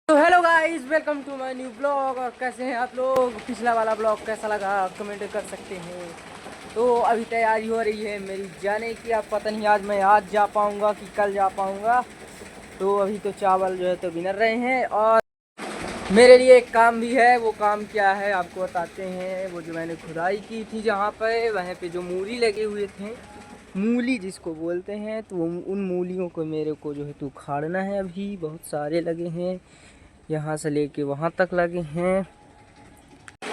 तो hello guys, welcome to my new blog. और कैसे हैं आप लोग? पिछला वाला ब्लॉग कैसा लगा कमेंट कर सकते हैं। तो अभी तैयारी हो रही है मेरी जाने की। आप पता नहीं आज जा पाऊँगा कि कल जा पाऊँगा। तो अभी तो चावल जो है तो बिन रहे हैं और मेरे लिए एक काम भी है। वो काम क्या है आपको बताते हैं। वो जो मैंने खुदाई की थी जहाँ पर वहाँ पे जो मूली लगे हुए थे, मूली जिसको बोलते हैं, तो उन मूलियों को मेरे को जो है तो उखाड़ना है। अभी बहुत सारे लगे हैं, यहाँ से लेके वहाँ तक लगे हैं।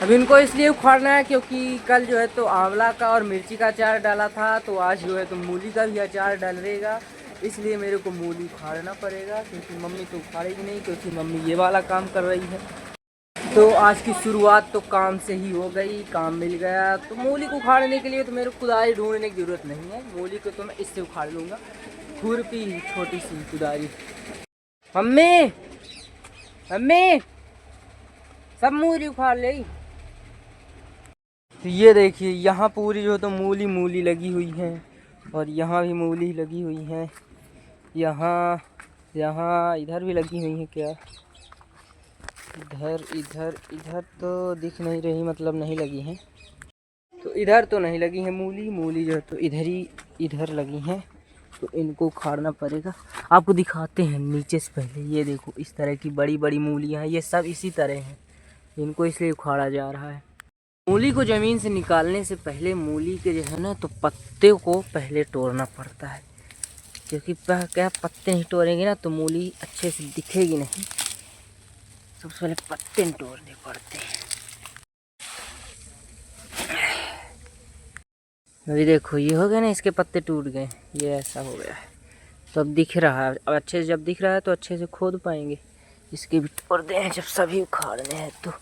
अब इनको इसलिए उखाड़ना है क्योंकि कल जो है तो आंवला का और मिर्ची का अचार डाला था, तो आज जो है तो मूली का भी अचार डलेगा। इसलिए मेरे को मूली उखाड़ना पड़ेगा, क्योंकि मम्मी तो उखाड़ेगी नहीं, क्योंकि मम्मी ये वाला काम कर रही है। तो आज की शुरुआत तो काम से ही हो गई, काम मिल गया। तो मूली को उखाड़ने के लिए तो मेरे को कुदारी ढूंढने की ज़रूरत नहीं है। मूली को तो मैं इससे उखाड़ लूँगा, खुरपी, छोटी सी कुदारी। मम्मी मम्मी सब मूली उखाड़ ले। तो ये देखिए, यहाँ पूरी जो तो मूली मूली लगी हुई है, और यहाँ भी मूली लगी हुई है। यहाँ यहाँ इधर भी लगी हुई है क्या? इधर इधर इधर तो दिख नहीं रही, मतलब नहीं लगी हैं। तो इधर तो नहीं लगी है मूली। मूली जो है तो इधर लगी हैं। तो इनको उखाड़ना पड़ेगा। आपको दिखाते हैं नीचे से पहले। ये देखो, इस तरह की बड़ी बड़ी मूलियाँ हैं। ये सब इसी तरह हैं, इनको इसलिए उखाड़ा जा रहा है। मूली को ज़मीन से निकालने से पहले मूली के जो है ना तो पत्ते को पहले तोड़ना पड़ता है, क्योंकि क्या पत्ते नहीं तोड़ेंगे ना तो मूली अच्छे से दिखेगी नहीं। सबसे पहले पत्ते तोड़ने पड़ते हैं। अभी देखो, ये हो गया ना, इसके पत्ते टूट गए, ये ऐसा हो गया है। तो अब दिख रहा है। अब अच्छे से जब दिख रहा है तो अच्छे से खोद पाएंगे। इसके भी तोड़ दें जब सभी उखाड़ने हैं तो।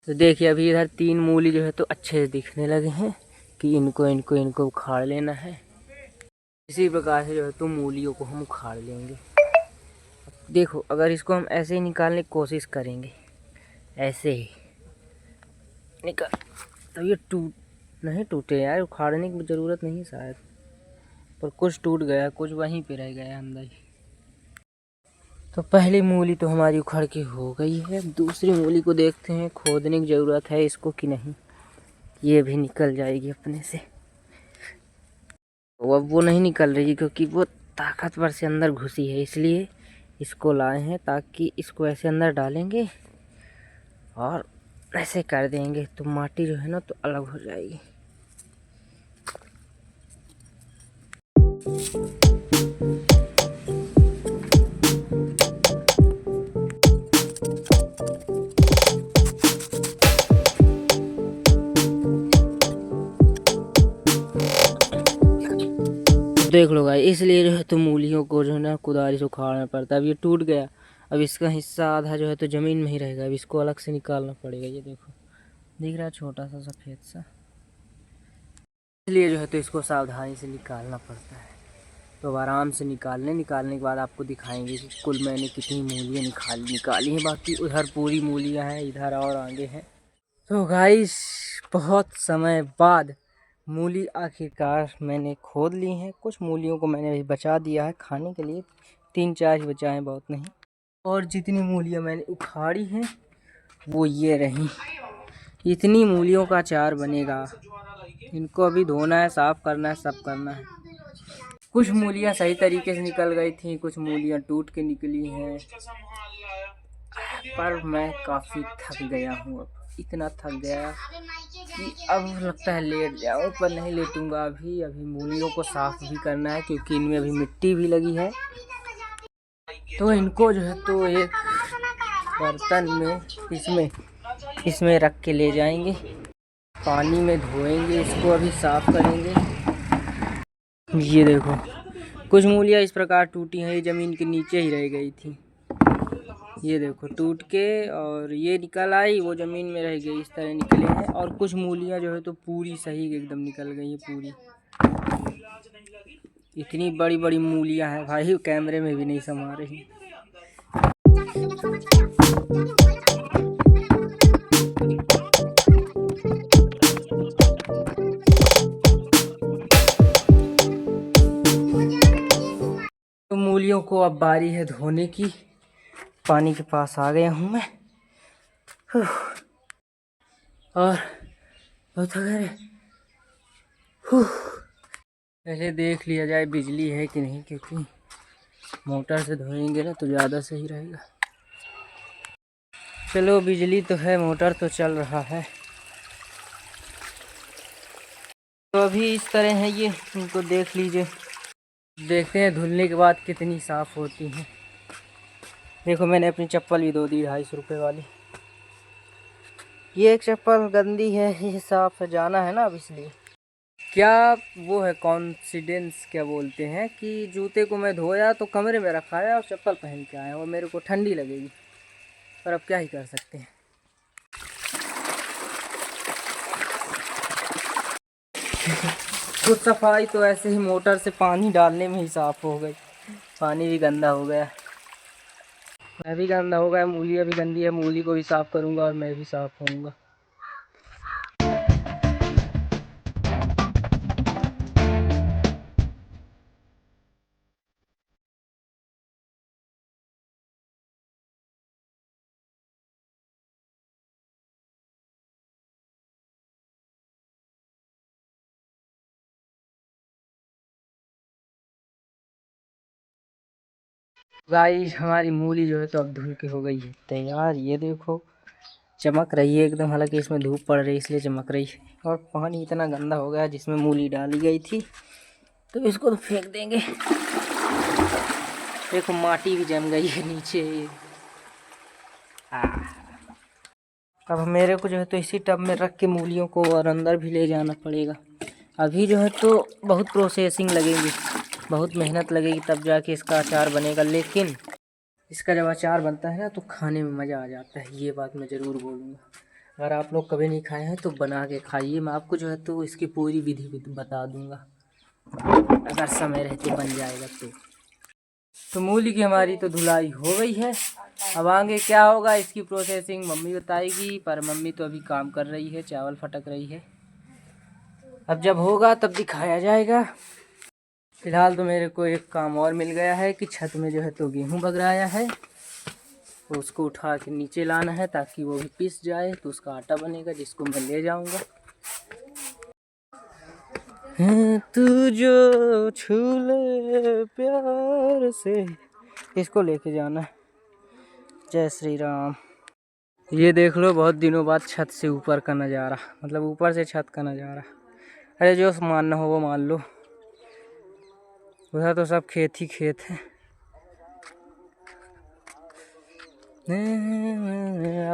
देखिए, अभी इधर 3 मूली जो है तो अच्छे से दिखने लगे हैं कि इनको इनको इनको उखाड़ लेना है। इसी प्रकार से जो है तो मूलियों को हम उखाड़ लेंगे। देखो, अगर इसको हम ऐसे ही निकालने की कोशिश करेंगे, ऐसे ही निकाल, तो ये नहीं टूटे यार। उखाड़ने की ज़रूरत नहीं शायद, पर कुछ टूट गया, कुछ वहीं पे रह गया अंदर ही। तो पहली मूली तो हमारी उखड़ के हो गई है। दूसरी मूली को देखते हैं, खोदने की ज़रूरत है इसको कि नहीं। ये भी निकल जाएगी अपने से। अब वो नहीं निकल रही क्योंकि वो ताकतवर से अंदर घुसी है, इसलिए इसको लाए हैं, ताकि इसको ऐसे अंदर डालेंगे और ऐसे कर देंगे तो माटी जो है ना तो अलग हो जाएगी। देख लो भाई, इसलिए जो है तो मूलियों को जो है ना कुदारी से उखाड़ना पड़ता है। अब ये टूट गया, अब इसका हिस्सा आधा जो है तो ज़मीन में ही रहेगा। अब इसको अलग से निकालना पड़ेगा। ये देखो, दिख रहा है छोटा सा सफ़ेद सा, इसलिए जो है तो इसको सावधानी से निकालना पड़ता है। तो आराम से निकालने के बाद आपको दिखाएंगे कि कुल मैंने कितनी मूलियाँ निकाली हैं। बाकी उधर पूरी मूलियाँ हैं, इधर और आगे हैं। तो गाइस, बहुत समय बाद मूली आखिरकार मैंने खोद ली हैं। कुछ मूलियों को मैंने अभी बचा दिया है खाने के लिए, 3-4 ही बचा हैं, बहुत नहीं। और जितनी मूलियाँ मैंने उखाड़ी हैं वो ये रही। इतनी मूलियों का अचार बनेगा। इनको अभी धोना है, साफ़ करना है, सब करना है। कुछ मूलियाँ सही तरीके से निकल गई थी, कुछ मूलियाँ टूट के निकली हैं। पर मैं काफ़ी थक गया हूँ। अब इतना थक गया कि अब लगता है लेट जाऊँ, पर नहीं लेटूँगा। अभी मूलियों को साफ़ भी करना है, क्योंकि इनमें अभी मिट्टी भी लगी है। तो इनको जो है तो एक बर्तन में इसमें रख के ले जाएंगे, पानी में धोएंगे, इसको अभी साफ़ करेंगे। ये देखो, कुछ मूलियाँ इस प्रकार टूटी हैं, ये ज़मीन के नीचे ही रह गई थी। ये देखो, टूट के और ये निकल आई, वो ज़मीन में रह गई, इस तरह निकले हैं। और कुछ मूलियाँ जो है तो पूरी सही एकदम निकल गई हैं पूरी। इतनी बड़ी बड़ी मूलियाँ हैं भाई, कैमरे में भी नहीं समा रही। मूलियों को अब बारी है धोने की। पानी के पास आ गया हूँ मैं। और बहुत अगर पहले देख लिया जाए बिजली है कि नहीं, क्योंकि मोटर से धोएंगे ना तो ज़्यादा सही रहेगा। चलो बिजली तो है, मोटर तो चल रहा है। तो अभी इस तरह है ये, इनको देख लीजिए। देखते हैं धुलने के बाद कितनी साफ़ होती हैं। देखो मैंने अपनी चप्पल भी धो दी 250 रुपये वाली। ये एक चप्पल गंदी है, ये साफ है, जाना है ना अब इसलिए। क्या वो है कॉन्फिडेंस क्या बोलते हैं कि जूते को मैं धोया तो कमरे में रखा है और चप्पल पहन के आया और मेरे को ठंडी लगेगी, पर अब क्या ही कर सकते हैं। कुछ सफाई तो ऐसे ही मोटर से पानी डालने में ही साफ़ हो गई। पानी भी गंदा हो गया, मैं भी गंदा हो गया, मूली भी गंदी है। मूली को भी साफ़ करूँगा और मैं भी साफ़ होऊंगा। गाइस हमारी मूली जो है तो अब धुल के हो गई है तैयार। ये देखो चमक रही है एकदम, हालांकि इसमें धूप पड़ रही है इसलिए चमक रही है। और पानी इतना गंदा हो गया जिसमें मूली डाली गई थी, तो इसको तो फेंक देंगे। देखो माटी भी जम गई है नीचे। अब मेरे को जो है तो इसी टब में रख के मूलियों को और अंदर भी ले जाना पड़ेगा। अभी जो है तो बहुत प्रोसेसिंग लगेगी, बहुत मेहनत लगेगी, तब जाके इसका अचार बनेगा। लेकिन इसका जब अचार बनता है ना तो खाने में मज़ा आ जाता है, ये बात मैं ज़रूर बोलूँगा। अगर आप लोग कभी नहीं खाए हैं तो बना के खाइए। मैं आपको जो है तो इसकी पूरी विधि बता दूँगा, अगर समय रहते बन जाएगा तो मूली की हमारी तो धुलाई हो गई है। अब आगे क्या होगा इसकी प्रोसेसिंग मम्मी बताएगी, पर मम्मी तो अभी काम कर रही है, चावल फटक रही है। अब जब होगा तब दिखाया जाएगा। फिलहाल तो मेरे को एक काम और मिल गया है कि छत में जो है तो गेहूँ बगराया है, तो उसको उठा के नीचे लाना है ताकि वो भी पिस जाए, तो उसका आटा बनेगा जिसको मैं ले जाऊंगा। तू जो छूले प्यार से, इसको लेके जाना है। जय श्री राम। ये देख लो बहुत दिनों बाद छत से ऊपर का नज़ारा, मतलब ऊपर से छत का नज़ारा। अरे जो मानना हो वो मान लो, उधर तो सब खेत ही खेत है।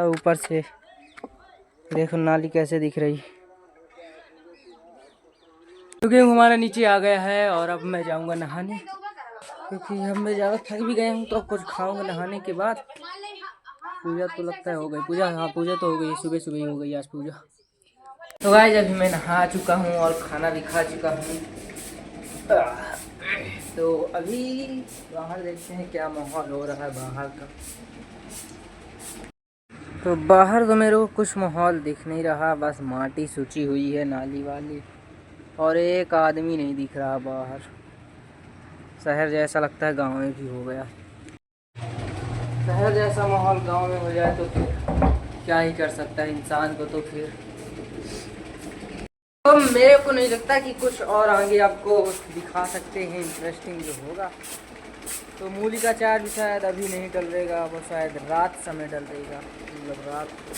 ऊपर से देखो नाली कैसे दिख रही। तो गेहूँ हमारा नीचे आ गया है और अब मैं जाऊंगा नहाने, क्योंकि अब मैं ज़्यादा थक भी गया हूँ। तो अब कुछ खाऊंगा नहाने के बाद। पूजा तो लगता है हो गई, पूजा हाँ पूजा तो हो गई, सुबह सुबह ही हो गई आज पूजा। तो गाइस अभी मैं नहा चुका हूँ और खाना भी खा चुका हूँ। तो अभी बाहर देखते हैं क्या माहौल हो रहा है बाहर का। तो बाहर तो मेरे को कुछ माहौल दिख नहीं रहा, बस माटी सूची हुई है नाली वाली, और एक आदमी नहीं दिख रहा बाहर। शहर जैसा लगता है गांव में भी हो गया। शहर जैसा माहौल गांव में हो जाए तो फिर क्या ही कर सकता है इंसान को। तो फिर तो मेरे को नहीं लगता कि कुछ और आगे आपको दिखा सकते हैं इंटरेस्टिंग जो होगा। तो मूली का अचार भी शायद अभी नहीं डल रहेगा, वो शायद रात समय डल रहेगा, मतलब रात को।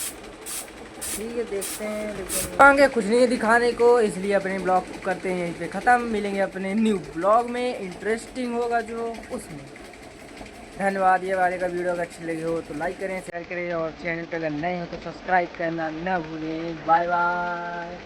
ठीक है देखते हैं, लेकिन आगे कुछ नहीं है दिखाने को, इसलिए अपने ब्लॉग को करते हैं यहीं पे ख़त्म। मिलेंगे अपने न्यू ब्लॉग में, इंटरेस्टिंग होगा जो उसमें। धन्यवाद। ये वाले का वीडियो अगर अच्छी लगी हो तो लाइक करें, शेयर करें, और चैनल पर अगर नए हो तो सब्सक्राइब करना ना भूलें। Bye bye.